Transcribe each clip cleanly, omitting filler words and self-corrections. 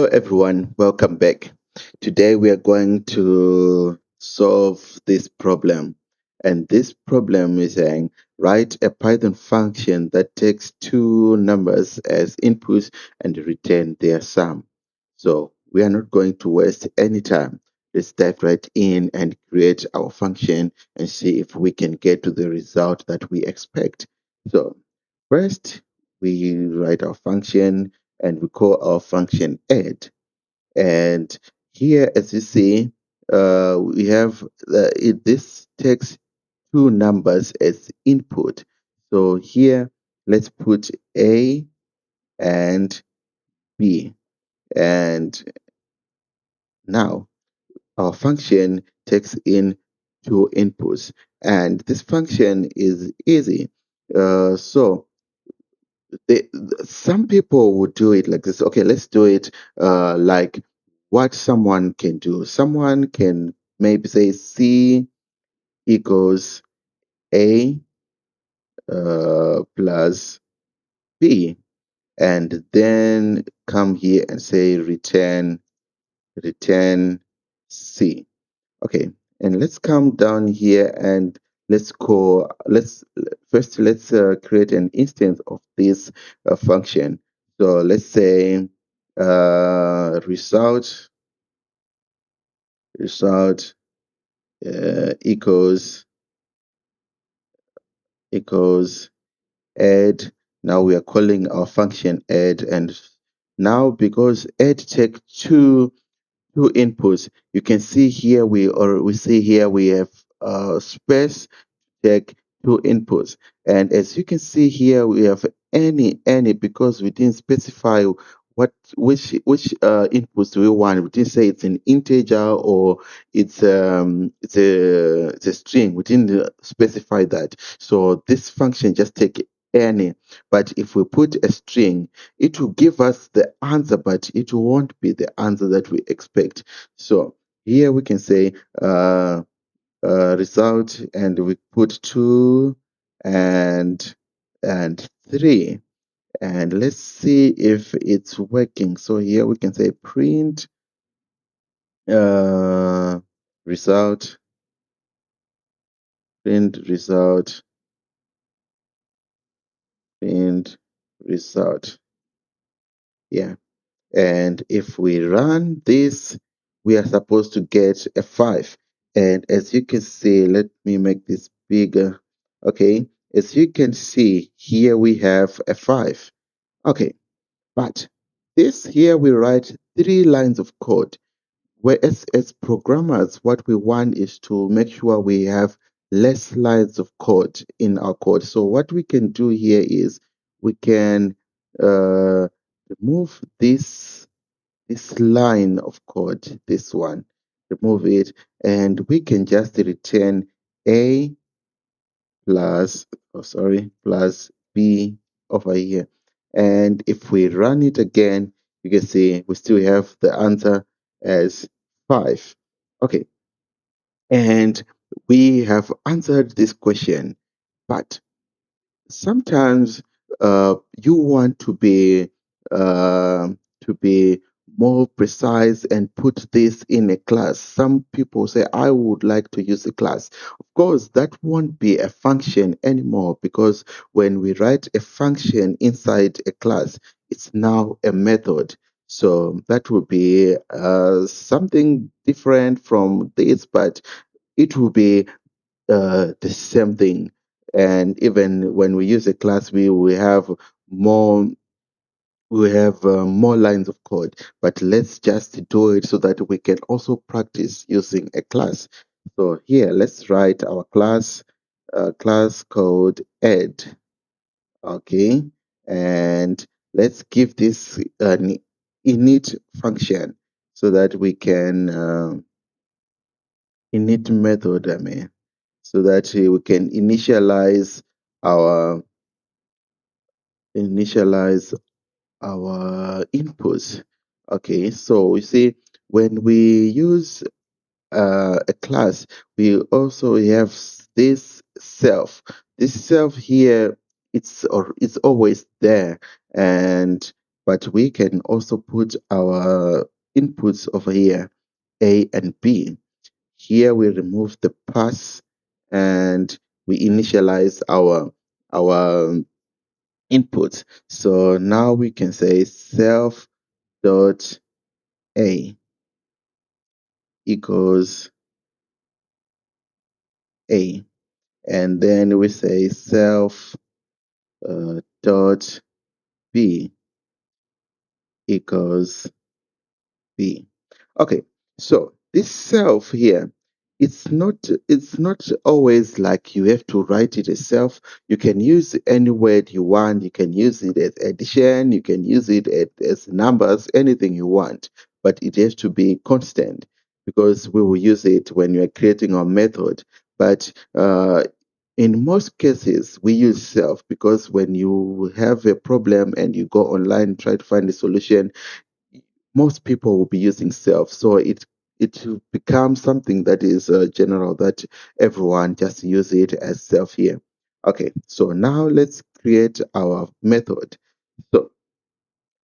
Hello everyone, welcome back. Today we are going to solve this problem. And this problem is saying write a Python function that takes two numbers as inputs and return their sum. So we are not going to waste any time. Let's dive right in and create our function and see if we can get to the result that we expect. So first we write our function and we call our function add. And here, as you see, we have this takes two numbers as input. So here, let's put A and B. And now our function takes in two inputs. And this function is easy. So they, some people would do it like this. Okay, let's do it like what someone can do. Someone can maybe say C equals A plus B, and then come here and say return C. Okay, and let's come down here and let's create an instance of this function. So let's say result equals add. Now we are calling our function add, and now because add take two inputs, you can see here we see here we have space take two inputs. And as you can see here, we have any because we didn't specify which inputs do we want. We didn't say it's an integer or it's a string. We didn't specify that. So this function just take any. But if we put a string, it will give us the answer, but it won't be the answer that we expect. So here we can say result, and we put 2 and 3, and let's see if it's working. So here we can say print uh, result print result print result. Yeah, and if we run this, we are supposed to get a 5. And as you can see, let me make this bigger. Okay, as you can see here, we have a 5. Okay, but this here we write 3 lines of code. Whereas as programmers, what we want is to make sure we have less lines of code in our code. So what we can do here is we can uh, remove this line of code, this one, remove it, and we can just return A plus, oh sorry, plus B over here. And if we run it again, you can see we still have the answer as 5. Okay, and we have answered this question, but sometimes you want to be more precise and put this in a class. Some people say, I would like to use a class. Of course, that won't be a function anymore, because when we write a function inside a class, it's now a method. So that will be something different from this, but it will be the same thing. And even when we use a class, we have more more lines of code. But let's just do it so that we can also practice using a class. So here, let's write our class code add. Okay, and let's give this an init function so that we can init method. I mean, so that we can our initialize our inputs. Okay, so you see, when we use a class, we also have this self. This self here, it's always there, and but we can also put our inputs over here, A and B. Here we remove the pass and we initialize our inputs. So now we can say self dot A equals A. And then we say self dot B equals B. Okay, so this self here, it's not always like you have to write it as self. You can use any word you want. You can use it as addition. You can use it as numbers, anything you want. But it has to be constant because we will use it when you are creating our method. But in most cases, we use self because when you have a problem and you go online try to find a solution, most people will be using self, so it will become something that is general, that everyone just use it as self here. Okay, so now let's create our method. So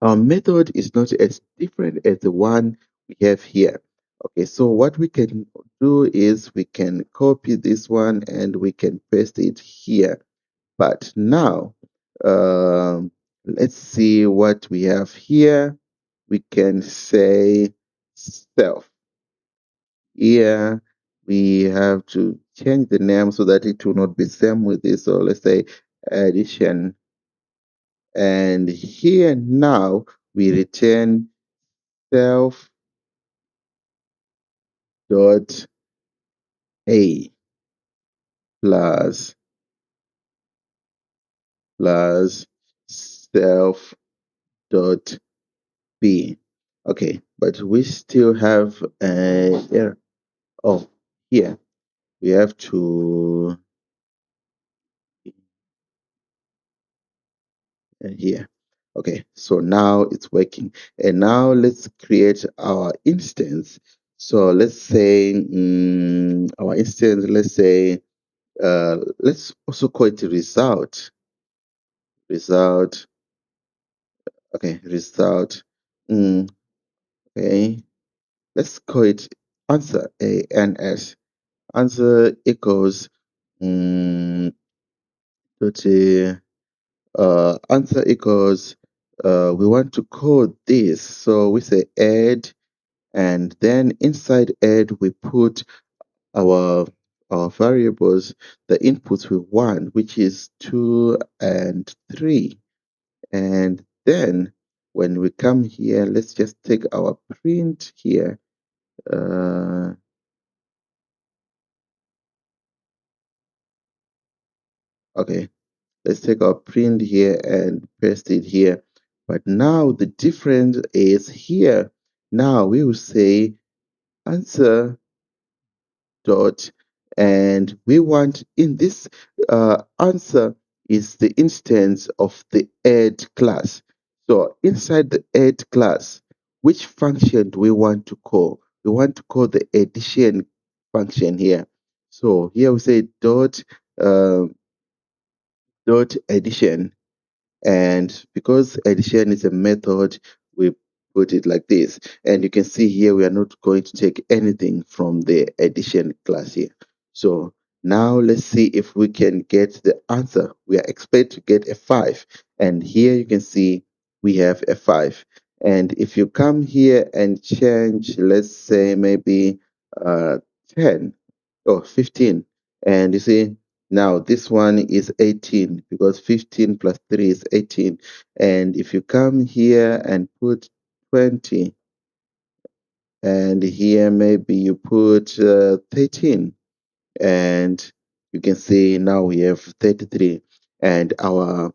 our method is not as different as the one we have here. Okay, so what we can do is we can copy this one and we can paste it here. But now, let's see what we have here. We can say self. Here, we have to change the name so that it will not be same with this. So let's say addition. And here now, we return self dot A plus plus self dot B. Okay, but we still have an error. Oh, here we have to here. Okay, so now it's working. And now let's create our instance. So let's say our instance, let's say let's also call it result. Result. Okay, result. Mm, okay, let's call it answer, ANS. Answer equals um, answer equals, we want to code this. So we say add, and then inside add, we put our our variables, the inputs we want, which is 2 and 3. And then when we come here, let's just take our print here. Uh, okay, let's take our print here and paste it here. But now the difference is here. Now we will say answer dot, and we want in this answer is the instance of the add class. So inside the add class, which function do we want to call? We want to call the addition function here. So here we say uh, dot addition, and because addition is a method, we put it like this. And you can see here, we are not going to take anything from the addition class here. So now let's see if we can get the answer. We are expected to get a 5. And here you can see we have a 5. And if you come here and change, let's say maybe 10 or 15, and you see now this one is 18 because 15 plus 3 is 18. And if you come here and put 20, and here maybe you put 13, and you can see now we have 33, and our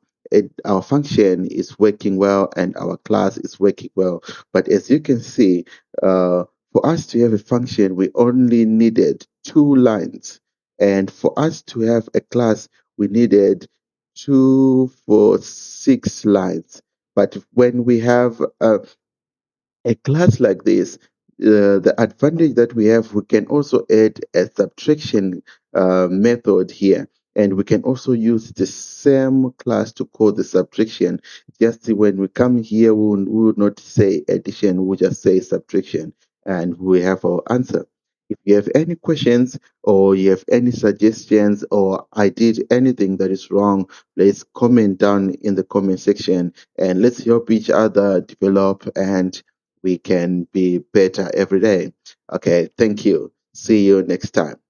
function is working well and our class is working well. But as you can see, for us to have a function, we only needed 2 lines, and for us to have a class, we needed 2 for 6 lines. But when we have a class like this, the advantage that we have, we can also add a subtraction method here. And we can also use the same class to call the subtraction. Just when we come here, we will not say addition, we'll just say subtraction, and we have our answer. If you have any questions or you have any suggestions or I did anything that is wrong, please comment down in the comment section and let's help each other develop and we can be better every day. Okay, thank you. See you next time.